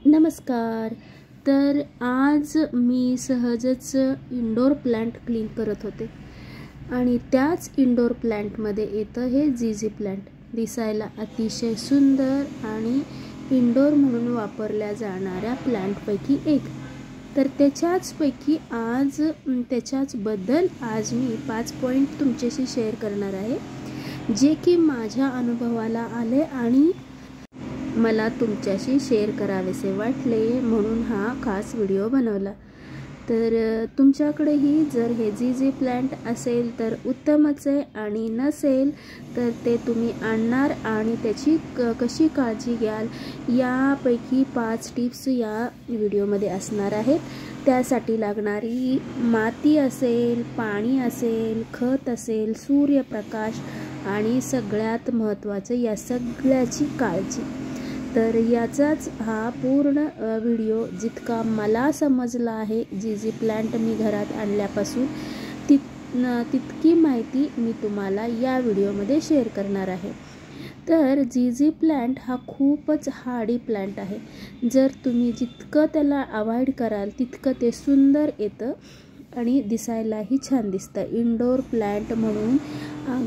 नमस्कार। तर आज मी सहजच इंडोर प्लांट क्लीन करत होते आणि त्याच इंडोर प्लांटमध्ये येतं हे जीजी प्लांट। दिसायला अतिशय सुंदर आणि इंडोर म्हणून वापरल्या जाणाऱ्या प्लांटपैकी एक। तर त्याच्याचबद्दल आज मी 5 पॉइंट तुमच्याशी शेअर करणार आहे, जे की माझ्या अनुभवाला आले आणि मला तुमच्याशी शेअर करावेसे वाटले, म्हणून हा खास व्हिडिओ बनवला। तर तुमच्याकडेही जर हे जीजी प्लांट असेल तर उत्तमच आहे, आणि नसेल तर ते तुम्ही आणणार आणि त्याची कशी काळजी घ्याल यापैकी 5 टिप्स या व्हिडिओमध्ये असणार आहेत। त्यासाठी लागणारी माती असेल, पाणी असेल, खत असेल, सूर्यप्रकाश आणि सगळ्यात महत्त्वाचं या सगळ्याची काळजी। तर याचाच हा पूर्ण व्हिडिओ जितका मला समजला आहे, जीजी प्लांट मी घरात आणल्यापासून तितकी माहिती मी तुम्हाला या व्हिडिओमध्ये शेअर करणार आहे। तर जीजी प्लांट हा खूपच हार्डी प्लांट आहे। जर तुम्ही जितकं त्याला अवॉइड कराल तितकं ते सुंदर येतं आणि दिसायलाही छान दिसतं। इंडोर प्लांट म्हणून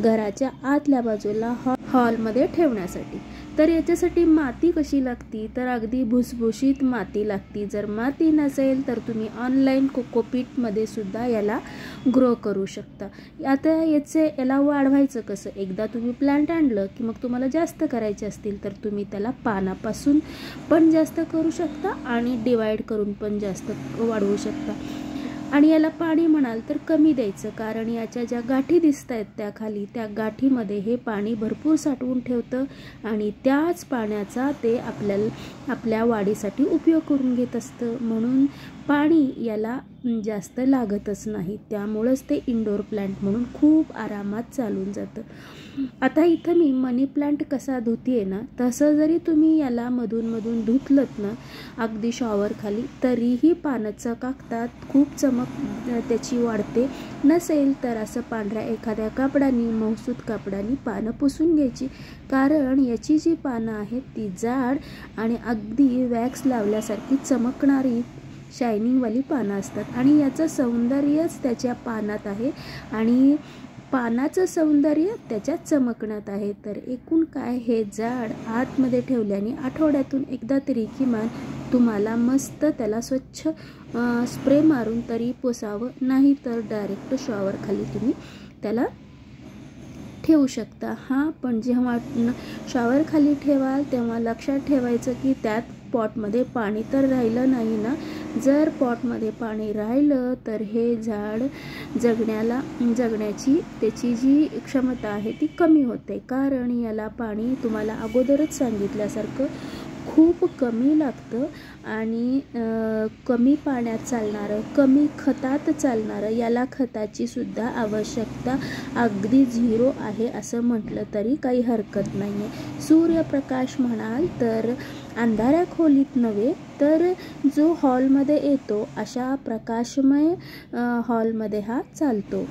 घराच्या आतल्या बाजूला हॉलमध्ये ठेवण्यासाठी। तर याच्यासाठी माती कशी लागती, तर अगदी भुसभुशीत माती लागती। जर माती नसेल तर तुम्ही ऑनलाईन कोकोपीटमध्ये सुद्धा याला ग्रो करू शकता। आता याला वाढवायचं कसं, एकदा तुम्ही प्लांट आणलं की मग तुम्हाला जास्त करायचे असतील तर तुम्ही त्याला पानापासून पण जास्त करू शकता आणि डिवाइड करून पण जास्त वाढवू शकता। आणि याला पाणी म्हणाल तर कमी द्यायचं, कारण याच्या ज्या गाठी दिसत आहेत त्या गाठीमध्ये हे पाणी भरपूर साठवून ठेवतं आणि त्याच पाण्याचा ते आपल्या वाढीसाठी उपयोग करून घेत असतं। म्हणून पाणी याला जास्त लागतच नाही, त्यामुळेच ते इंडोर प्लांट म्हणून खूप आरामात चालून जातं। आता इथं मी मनी प्लांट कसा धुतीये ना, तसं जरी तुम्ही याला मधून धुतलत ना अगदी शॉवर खाली, तरीही पानं चकाकतात, खूप चमक त्याची वाढते। नसेल तर असं पांढऱ्या एखाद्या कापडाने, मऊसूत कापडाने पानं पुसून घ्यायची, कारण याची जी पानं आहेत ती जाड आणि अगदी वॅक्स लावल्यासारखी चमकणारी शायनिंगवाली पानं असतात आणि याचं सौंदर्यच त्याच्या पानात आहे आणि पानाचं सौंदर्य त्याच्यात चमकण्यात आहे। तर एकूण काय, हे झाड आतमध्ये ठेवल्याने आठवड्यातून एकदा तरी किमान तुम्हाला मस्त त्याला स्वच्छ स्प्रे मारून तरी पुसावं, नाही तर डायरेक्ट शॉवर खाली तुम्ही त्याला ठेवू शकता। पण जेव्हा शॉवर खाली ठेवाल तेव्हा लक्षात ठेवायचं की त्यात पॉटमध्ये पाणी तर राहिलं नाही ना। जर पॉटमध्ये पाणी राहिलं तर हे झाड जगण्याची त्याची जी क्षमता आहे ती कमी होते, कारण याला पाणी तुम्हाला अगोदरच सांगितल्यासारखं खूप कमी लागतं आणि कमी पाण्यात चालणारं, कमी खतात चालणारं, याला खताची सुद्धा आवश्यकता अगदी 0 आहे असं म्हटलं तरी काही हरकत नाही आहे। सूर्यप्रकाश म्हणाल तर अंधाऱ्या खोलीत नव्हे, तर जो हॉलमध्ये येतो अशा प्रकाशमय हॉलमध्ये हा चालतो।